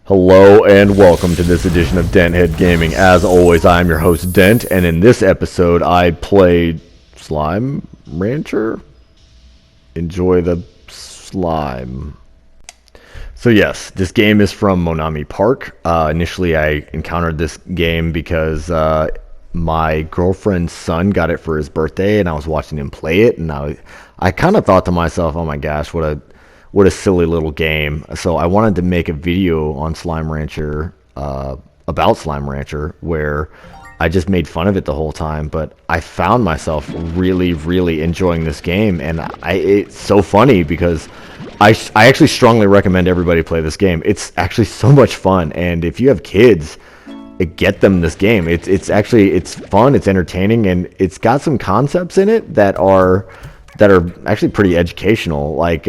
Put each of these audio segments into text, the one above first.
Hello and welcome to this edition of Denthead Gaming. As always, I am your host Dent, and in this episode I played Slime Rancher. Enjoy the slime. So yes, this game is from Monami Park. Initially I encountered this game because my girlfriend's son got it for his birthday and I was watching him play it, and I kind of thought to myself, oh my gosh, what a silly little game. So I wanted to make a video on Slime Rancher, about Slime Rancher, where I just made fun of it the whole time, but I found myself really enjoying this game, and it's so funny because I actually strongly recommend everybody play this game. It's actually so much fun, and if you have kids, get them this game. It's fun, it's entertaining, and it's got some concepts in it that are actually pretty educational. Like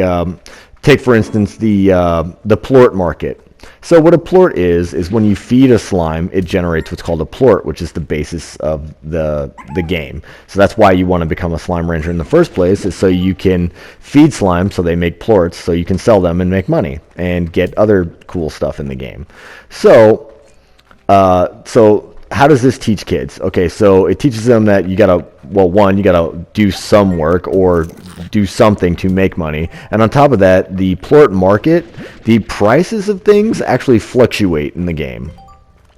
take for instance the plort market. So what a plort is when you feed a slime, it generates what's called a plort, which is the basis of the game. So that's why you want to become a slime rancher in the first place, is so you can feed slime so they make plorts, so you can sell them and make money and get other cool stuff in the game. So how does this teach kids? Okay, so it teaches them that you gotta do some work or do something to make money. And on top of that, the plort market, the prices of things actually fluctuate in the game.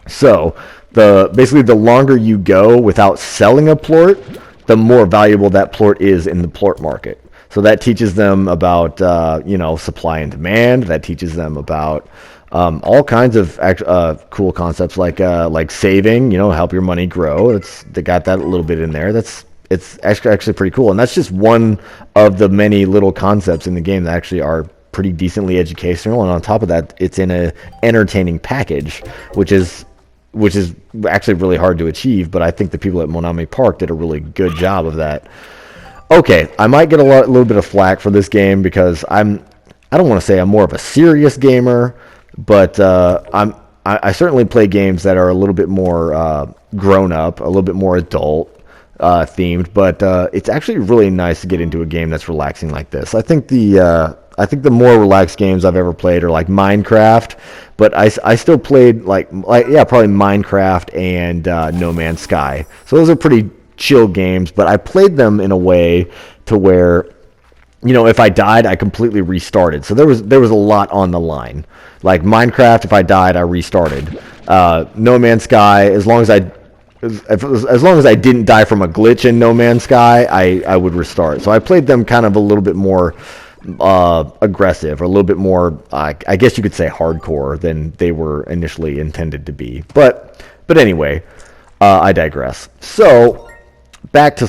So basically the longer you go without selling a plort, the more valuable that plort is in the plort market. So that teaches them about supply and demand. That teaches them about all kinds of cool concepts like saving, help your money grow. They got that a little bit in there. It's actually pretty cool, and that's just one of the many little concepts in the game that actually are pretty decently educational. And on top of that, it's in a entertaining package, which is actually really hard to achieve. But I think the people at Monami Park did a really good job of that. Okay, I might get a little bit of flack for this game because I don't want to say I'm more of a serious gamer, but I certainly play games that are a little bit more grown up, a little bit more adult themed. But it's actually really nice to get into a game that's relaxing like this. I think the more relaxed games I've ever played are like Minecraft, but I still played probably Minecraft and No Man's Sky. So those are pretty chill games, but I played them in a way to where, if I died, I completely restarted. So there was a lot on the line. Like Minecraft, if I died, I restarted. No Man's Sky, as long as I didn't die from a glitch in No Man's Sky, I would restart. So I played them kind of a little bit more aggressive, or a little bit more, I guess you could say, hardcore than they were initially intended to be. But anyway, I digress. So back to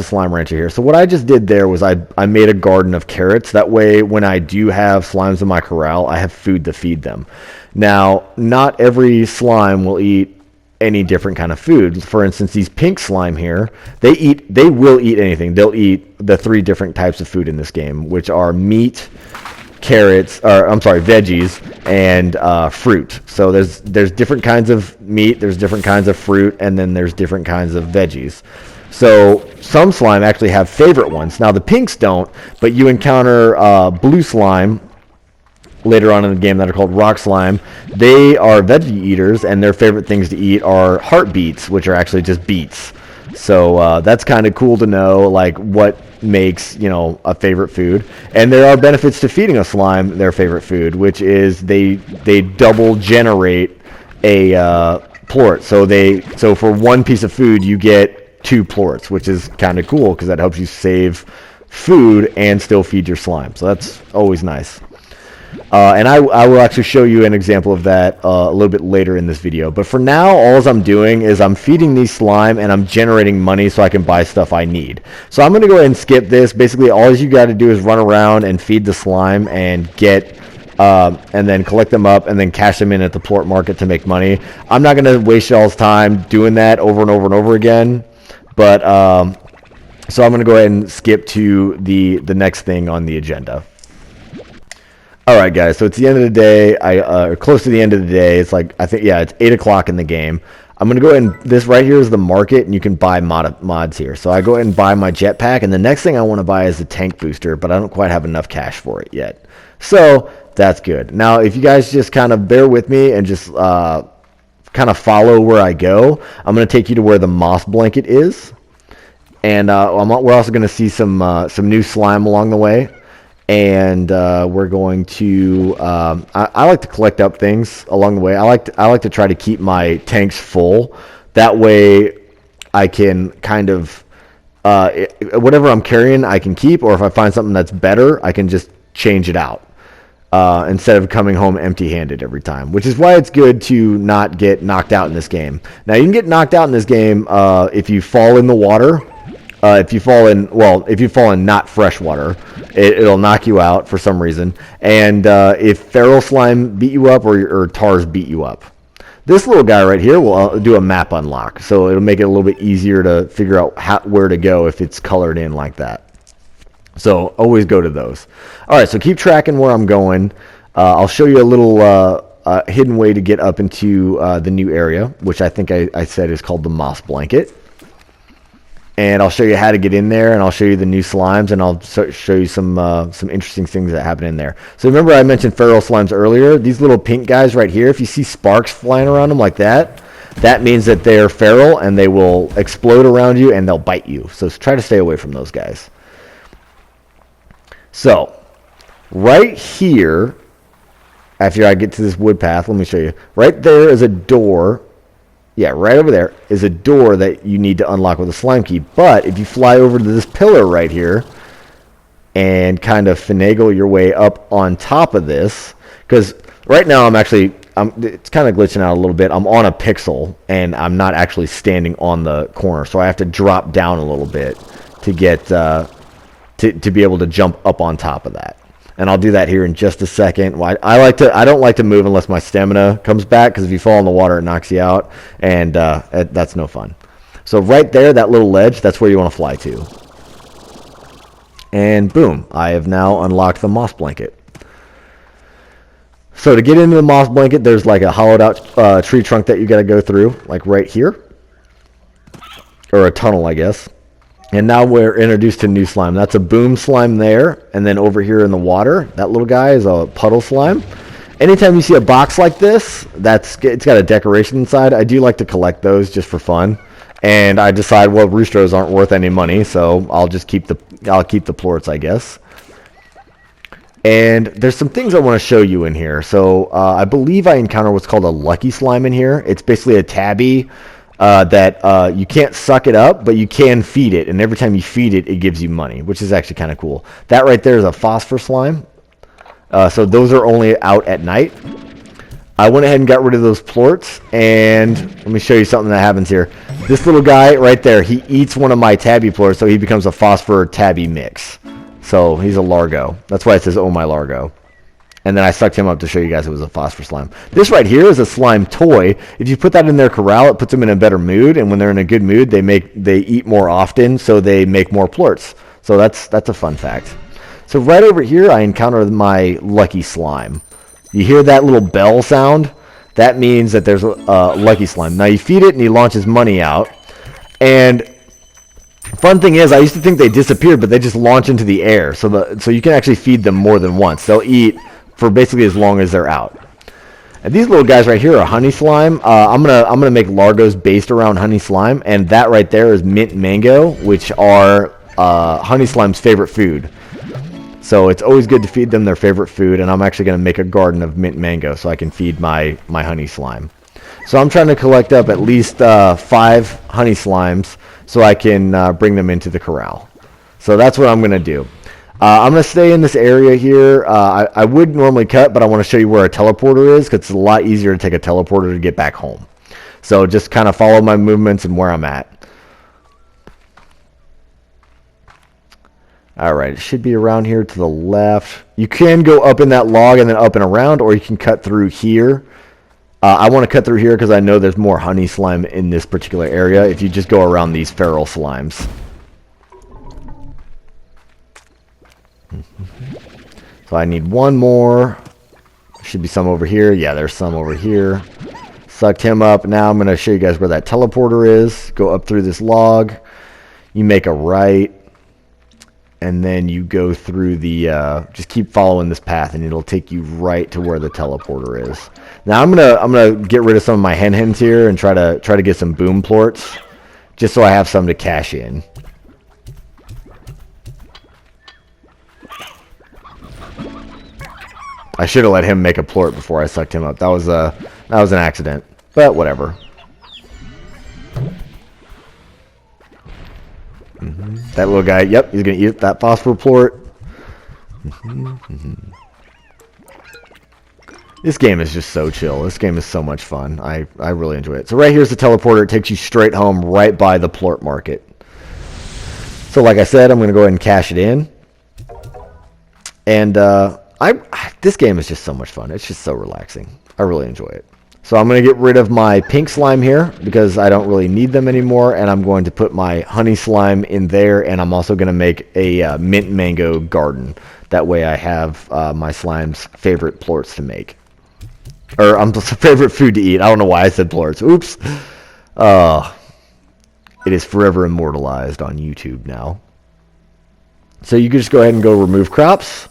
Slime Rancher here. So what I just did there was I made a garden of carrots. That way, when I do have slimes in my corral, I have food to feed them. Now, not every slime will eat any different kind of food. For instance, these pink slime here, they will eat anything. They'll eat the 3 different types of food in this game, which are meat, veggies, and fruit. So there's different kinds of meat, there's different kinds of fruit, and then there's different kinds of veggies. So some slime actually have favorite ones. Now the pinks don't, but you encounter blue slime later on in the game that are called rock slime. They are veggie eaters, and their favorite things to eat are heartbeats, which are actually just beets. So that's kind of cool to know, like what makes a favorite food. And there are benefits to feeding a slime their favorite food, which is they double generate a plort. So for one piece of food you get 2 plorts, which is kind of cool because that helps you save food and still feed your slime. So that's always nice. And I will actually show you an example of that a little bit later in this video. But for now, all I'm doing is I'm feeding these slime and I'm generating money so I can buy stuff I need. So I'm going to go ahead and skip this. Basically, all you got to do is run around and feed the slime and and then collect them up and then cash them in at the plort market to make money. I'm not going to waste y'all's time doing that over and over and over again. But so I'm going to go ahead and skip to the next thing on the agenda. All right, guys. So it's the end of the day. Close to the end of the day. It's it's 8 o'clock in the game. I'm going to go ahead and, this right here is the market, and you can buy mods here. So I go ahead and buy my jetpack, and the next thing I want to buy is the tank booster, but I don't quite have enough cash for it yet. So that's good. Now, if you guys just kind of bear with me and just kind of follow where I go, I'm going to take you to where the moss blanket is. And we're also going to see some new slime along the way. And we're going to I like to collect up things along the way. I like to try to keep my tanks full. That way I can kind of whatever I'm carrying I can keep, or if I find something that's better, I can just change it out instead of coming home empty-handed every time, which is why it's good to not get knocked out in this game. Now, you can get knocked out in this game if you fall in the water. If you fall in not fresh water, it'll knock you out for some reason. And if feral slime beat you up or tars beat you up. This little guy right here will do a map unlock, so it'll make it a little bit easier to figure out where to go if it's colored in like that. So always go to those. All right, so keep tracking where I'm going. I'll show you a little hidden way to get up into the new area, which I think I said is called the moss blanket. And I'll show you how to get in there, and I'll show you the new slimes, and I'll show you some interesting things that happen in there. So remember I mentioned feral slimes earlier? These little pink guys right here, if you see sparks flying around them like that, that means that they're feral, and they will explode around you, and they'll bite you. So try to stay away from those guys. So right here, after I get to this wood path, let me show you. Right there is a door. Yeah, right over there is a door that you need to unlock with a slime key. But if you fly over to this pillar right here and kind of finagle your way up on top of this, because right now it's kind of glitching out a little bit. I'm on a pixel and I'm not actually standing on the corner, so I have to drop down a little bit to get to be able to jump up on top of that. And I'll do that here in just a second. I don't like to move unless my stamina comes back, because if you fall in the water, it knocks you out, and that's no fun. So right there, that little ledge, that's where you want to fly to. And boom, I have now unlocked the moss blanket. So to get into the moss blanket, there's like a hollowed out tree trunk that you got to go through, like right here, or a tunnel, I guess. And now we're introduced to new slime. That's a boom slime there. And then over here in the water, that little guy is a puddle slime. Anytime you see a box like this, it's got a decoration inside. I do like to collect those just for fun. And I decide, well, roosters aren't worth any money, so I'll keep the plorts, I guess. And there's some things I want to show you in here. So I believe I encounter what's called a lucky slime in here. It's basically a tabby that you can't suck it up, but you can feed it, and every time you feed it, it gives you money, which is actually kind of cool. That right there is a phosphor slime, so those are only out at night. I went ahead and got rid of those plorts, and let me show you something that happens here. This little guy right there, he eats one of my tabby plorts, so he becomes a phosphor tabby mix. So he's a largo. That's why it says, oh my largo. And then I sucked him up to show you guys it was a phosphor slime. This right here is a slime toy. If you put that in their corral, it puts them in a better mood. And when they're in a good mood, they eat more often, so they make more plorts. So that's a fun fact. So right over here, I encounter my lucky slime. You hear that little bell sound? That means that there's a lucky slime. Now you feed it, and he launches money out. And fun thing is, I used to think they disappeared, but they just launch into the air. So you can actually feed them more than once. They'll eat for basically as long as they're out. And these little guys right here are honey slime. I'm gonna make largos based around honey slime, and that right there is mint mango, which are honey slime's favorite food. So it's always good to feed them their favorite food, and I'm actually gonna make a garden of mint mango so I can feed my honey slime. So I'm trying to collect up at least 5 honey slimes so I can bring them into the corral. So that's what I'm gonna do. I'm going to stay in this area here. I would normally cut, but I want to show you where a teleporter is, because it's a lot easier to take a teleporter to get back home. So just kind of follow my movements and where I'm at. Alright, it should be around here to the left. You can go up in that log and then up and around, or you can cut through here. I want to cut through here because I know there's more honey slime in this particular area if you just go around these feral slimes. So I need one more. Should be some over here. Yeah, there's some over here. Sucked him up. Now I'm going to show you guys where that teleporter is. Go up through this log. You make a right. and then you go through the just keep following this path, and it'll take you right to where the teleporter is. Now I'm gonna get rid of some of my hens here and try to get some boom plorts, just so I have some to cash in. I should have let him make a plort before I sucked him up. That was an accident, but whatever. That little guy, yep, he's gonna eat that phosphor plort. This game is just so chill. This game is so much fun. I really enjoy it. So right here's the teleporter. It takes you straight home right by the plort market. So like I said, I'm gonna go ahead and cash it in. And this game is just so much fun. It's just so relaxing. I really enjoy it. So I'm going to get rid of my pink slime here because I don't really need them anymore, and I'm going to put my honey slime in there, and I'm also going to make a mint mango garden. That way I have my slime's favorite plorts to make. Or favorite food to eat. I don't know why I said plorts. Oops. It is forever immortalized on YouTube now. So you can just go ahead and go remove crops.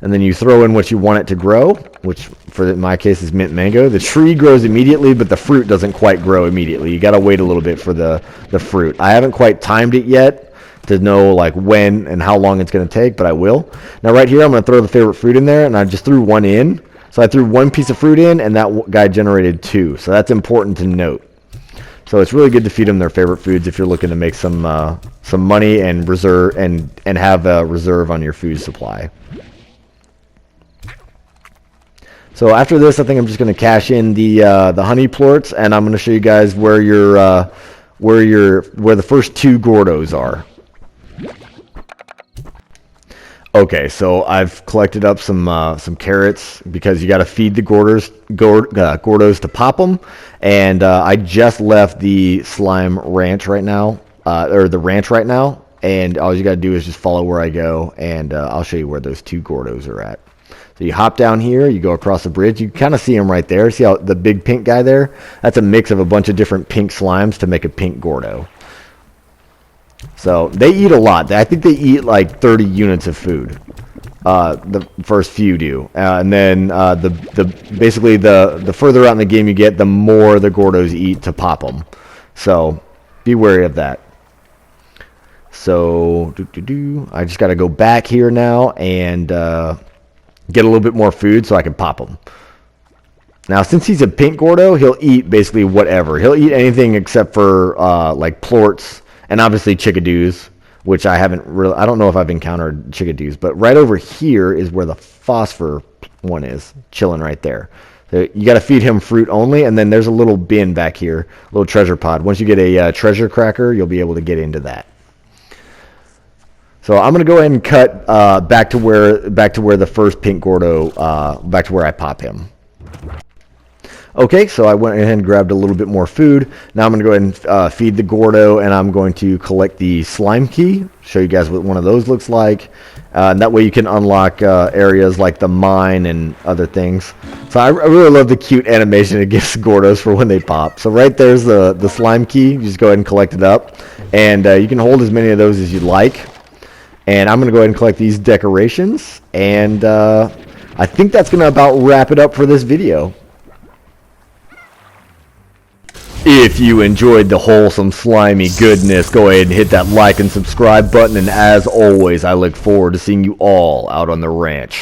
And then you throw in what you want it to grow, which in my case is mint mango. The tree grows immediately, but the fruit doesn't quite grow immediately. You got to wait a little bit for the fruit. I haven't quite timed it yet to know like when and how long it's going to take, but I will. Now right here, I'm going to throw the favorite fruit in there, and I just threw one in. So I threw one piece of fruit in, and that guy generated 2. So that's important to note. So it's really good to feed them their favorite foods if you're looking to make some money and reserve and have a reserve on your food supply. So after this, I think I'm just going to cash in the honey plorts, and I'm going to show you guys where the first 2 Gordos are. Okay, so I've collected up some carrots because you got to feed the Gordos to pop them, and I just left the slime ranch right now, or the ranch right now, and all you got to do is just follow where I go, and I'll show you where those 2 Gordos are at. So you hop down here, you go across the bridge, you kind of see him right there. See how the big pink guy there? That's a mix of a bunch of different pink slimes to make a pink Gordo. So they eat a lot. I think they eat like 30 units of food. The first few do. And then basically the further out in the game you get, the more the Gordos eat to pop them. So be wary of that. So I just got to go back here now and get a little bit more food so I can pop him. Now, since he's a pink Gordo, he'll eat basically whatever. He'll eat anything except for like plorts and obviously chickadoos, which I don't know if I've encountered chickadoos, but right over here is where the phosphor one is, chilling right there. So you got to feed him fruit only, and then there's a little bin back here, a little treasure pod. Once you get a treasure cracker, you'll be able to get into that. So I'm going to go ahead and cut back to where the first pink Gordo, back to where I pop him. Okay, so I went ahead and grabbed a little bit more food. Now I'm going to go ahead and feed the Gordo, and I'm going to collect the slime key, show you guys what one of those looks like. And that way you can unlock areas like the mine and other things. So I really love the cute animation it gives Gordos for when they pop. So right there's the slime key. You just go ahead and collect it up. And you can hold as many of those as you'd like. And I'm going to go ahead and collect these decorations. And I think that's going to about wrap it up for this video. If you enjoyed the wholesome, slimy goodness, go ahead and hit that like and subscribe button. And as always, I look forward to seeing you all out on the ranch.